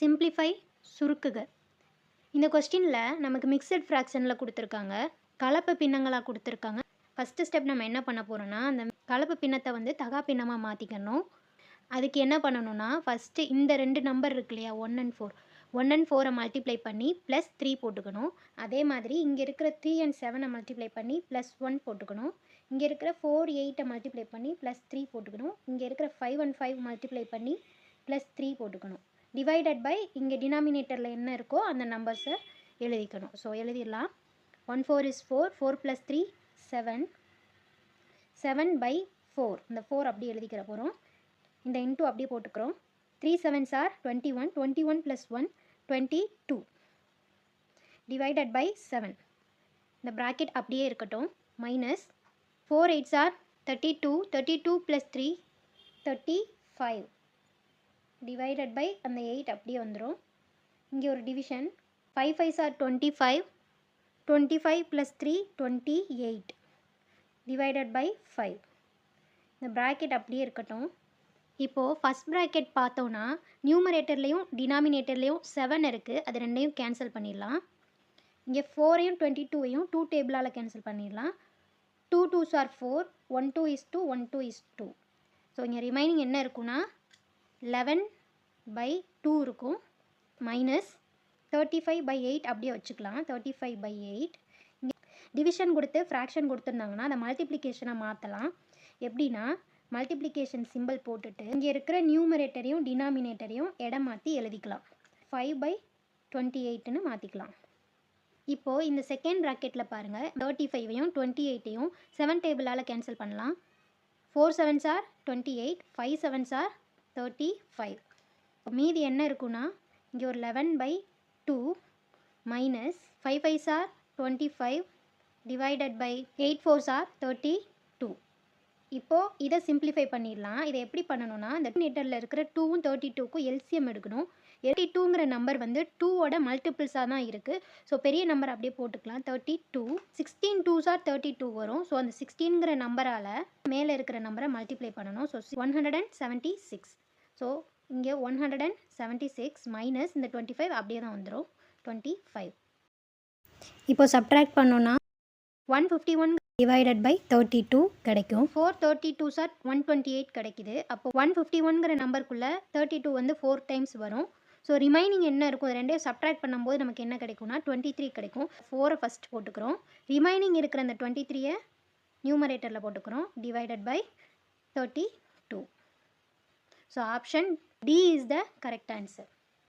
Simplify சுருக்குக. இந்த கொஸ்டினில் நமக்கு மிக்சட் ஃப்ராக்ஷனில் கொடுத்துருக்காங்க, கலப்பு பின்னங்களாக கொடுத்துருக்காங்க. ஃபஸ்ட்டு ஸ்டெப் நம்ம என்ன பண்ண போகிறோன்னா, அந்த கலப்பு பின்னத்தை வந்து தகா பின்னமாக மாற்றிக்கணும். அதுக்கு என்ன பண்ணணும்னா, ஃபஸ்ட்டு இந்த 2 நம்பர் இருக்கு இல்லையா, 1 and 4, 1 and 4 மல்டிப்ளை பண்ணி ப்ளஸ் 3 போட்டுக்கணும். அதே மாதிரி இங்கே இருக்கிற 3 and 7 மல்டிப்ளை பண்ணி ப்ளஸ் 1 போட்டுக்கணும். இங்கே இருக்கிற 4, 8 மல்டிப்ளை பண்ணி ப்ளஸ் 3 போட்டுக்கணும். இங்கே இருக்கிற 5 and 5 மல்டிப்ளை பண்ணி ப்ளஸ் 3 போட்டுக்கணும். டிவைடட் பை இங்கே டினாமினேட்டரில் என்ன இருக்கோ அந்த நம்பர்ஸை எழுதிக்கணும். ஸோ எழுதிடலாம். 1 4 is 4, 4 plus 3 7, 7 by 4, இந்த 4 அப்படியே எழுதிக்கிற போகிறோம். இந்த இன்ட்டு அப்படியே போட்டுக்கிறோம். 3 7s are 21, 21 plus 1 22, divided by 7. இந்த ப்ராக்கெட் அப்படியே இருக்கட்டும். Minus 4 8s are 32, 32 plus 3 35, divided by அந்த 8 அப்படியே வந்துடும். இங்கே ஒரு division. 5 5s are 25, 25 plus 3 28, divided by 5. இந்த ப்ராக்கெட் அப்படியே இருக்கட்டும். இப்போது ஃபஸ்ட் ப்ராக்கெட் பார்த்தோன்னா நியூமரேட்டர்லேயும் டினாமினேட்டர்லேயும் 7 இருக்குது. அது ரெண்டையும் கேன்சல் பண்ணிடலாம். இங்கே 4ஐயும் 22ஐயும் 2 டேபிளால் கேன்சல் பண்ணிடலாம். 2 2s are 4, 1 2 is 2, 1 2 is 2. So இங்கே ரிமைனிங் என்ன இருக்குன்னா 11 by 2 இருக்கும். மைனஸ் 35 by 8 அப்படியே வச்சுக்கலாம். 35 by 8. இங்கே டிவிஷன் கொடுத்து ஃப்ராக்ஷன் கொடுத்துருந்தாங்கன்னா அதை மல்டிப்ளிகேஷனாக மாற்றலாம். எப்படின்னா, மல்டிப்ளிகேஷன் சிம்பிள் போட்டுட்டு இங்கே இருக்கிற நியூமரேட்டரையும் டினாமினேட்டரையும் இடம் மாற்றி எழுதிக்கலாம். 5 by 28ன்னு மாற்றிக்கலாம். இப்போது இந்த செகண்ட் ப்ராக்கெட்டில் பாருங்கள், 35ஐயும் 28ஐயும் 7 டேபிளால் கேன்சல் பண்ணலாம். 4 7s are 28, 5 7s are 35. மீதி என்ன இருக்குன்னா, இங்கே ஒரு 11 by 2 minus 5 5s are 25, divided by 8 4s are 32. இப்போது இதை சிம்பிளிஃபை பண்ணிடலாம். இதை எப்படி பண்ணணும்னா, இந்த டினாமினேட்டரில் இருக்கிற 2ம் 32க்கும் எல்சிஎம் எடுக்கணும். 82ங்கிற நம்பர் வந்து 2ஓட மல்டிபிள்ஸாக தான் இருக்குது. ஸோ பெரிய நம்பர் அப்படியே போட்டுக்கலாம். 32, 16 2s are 32 வரும். ஸோ அந்த 16ங்கிற நம்பரால் மேலே இருக்கிற நம்பரை மல்டிப்ளை பண்ணணும். ஸோ 176. ஸோ இங்கே 176 மைனஸ் இந்த 25 அப்படியே தான் வந்துடும். 25. இப்போ சப்ட்ராக்ட் பண்ணோன்னா 151 டிவைடட் பை 32 கிடைக்கும். 4 32s are 128 கிடைக்குது. அப்போ 151ங்கிற நம்பருக்குள்ளே 32 வந்து 4 டைம்ஸ் வரும். ஸோ ரிமைனிங் என்ன இருக்கும், ரெண்டையும் சப்ட்ராக்ட் பண்ணும்போது நமக்கு என்ன கிடைக்கும்னா 23 கிடைக்கும். 4ஐ ஃபஸ்ட் போட்டுக்கிறோம். ரிமைனிங் இருக்கிற அந்த 23ஐ நியூமரேட்டரில் போட்டுக்கிறோம். Divided by 32. So option D is the correct answer.